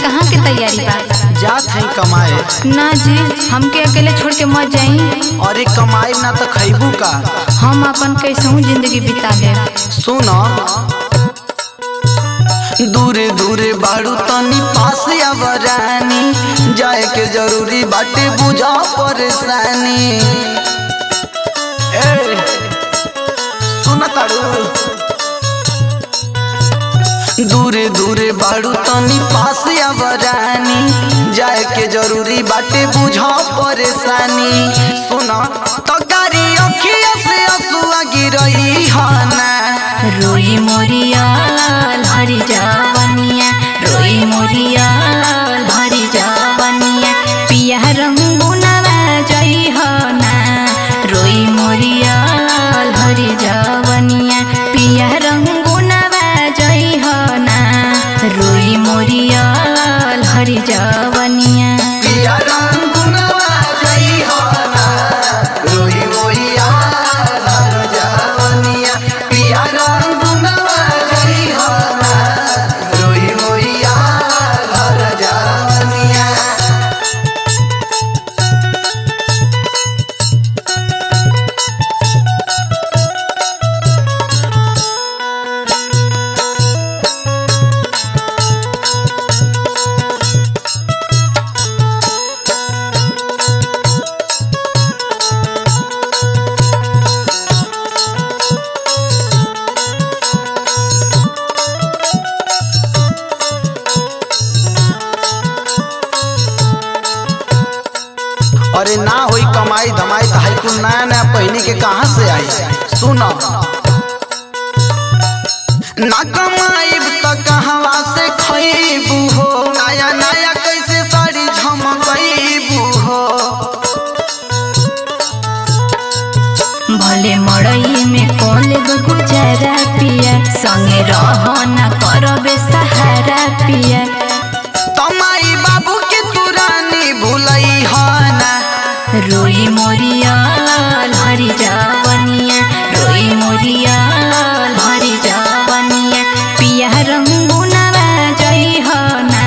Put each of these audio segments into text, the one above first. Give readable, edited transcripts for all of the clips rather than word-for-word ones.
कहाँ के तैयारी बा? जात है कमाए। ना जी, हमके अकेले छोड़ के मत जाई। अरे कमाई ना तो खैबू का। हम अपन कैसहू जिंदगी बिता ले। सुनो दूरे दूरे बाड़ू तनी पास आवरानी, जाए के जरूरी बाटे बुझा परेशानी। ए सुना ताड़ू, दूरे दूरे बाड़ू तनी पास आवरानी, जाए के जरूरी बाटे बुझा परेशानी। सुना तो गाड़ी अखिया से आंसुआ गिरई हना, रोई मोरिया हरी जावनिया, रोई मोरिया हरी जावनिया, पिया रंगुनवा जई हना, रोई मोरिया हरी जावनिया, पिया रंगुनवा जई हना, रोई मोरिया हरी जावनिया। पिया रंगुनवा जई हना, रोई मोरिया हरी जावनिया, पिया रंगुनवा जई हना, रोई मोरिया हरी जावनिया। अरे ना होई कमाई धमाई तो हाई कुल नया नया पहनी के कहाँ से आई। सुनो ना कमाई तो कहवा से खईबू हो, नया नया कैसे साड़ी झमकईबू हो। भले मड़ई में कॉलेज गुजारा पिया, संगे रह न करबे सहारा पिया। तमाई बाबू के तुरानी भूलई हना, रोई मोरिया हरी जावनिया, रोई मोरिया हरी जावनिया, पिया रंगुनवा जई हना,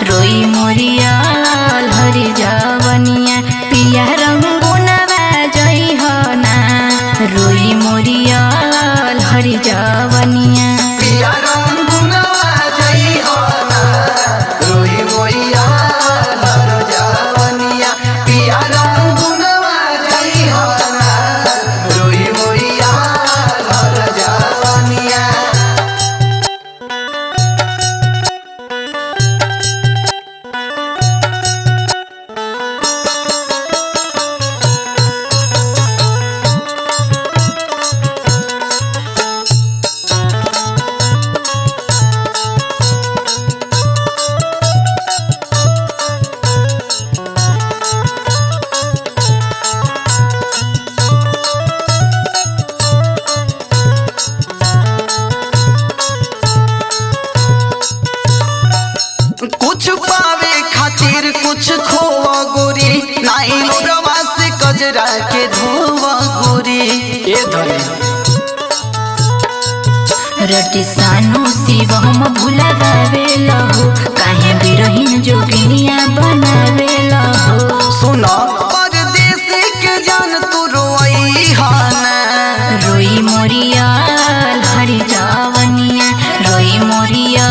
रोई मोरिया हरी जावनिया, पिया रंगुनवा जई हना, रोई मोरिया हरी जावनिया। पिया रंगुनवा जई हना, रोई मोरिया हरी जावनिया, पिया रंगुनवा जई हना, रोई मोरिया हरी जावनिया। कुछ पावे खातिर कुछ खोवा गोरी, नाही लोरवा से कजरा के धोवा गोरी। ए धरे रटी सानु शिव हम भुलावे लहो, काहे बिरहीन जोगिनिया बनावे लहो। सुनो परदेश के जान तू रोई हना, रोई मोरिया हरी जावनिया, रोई मोरिया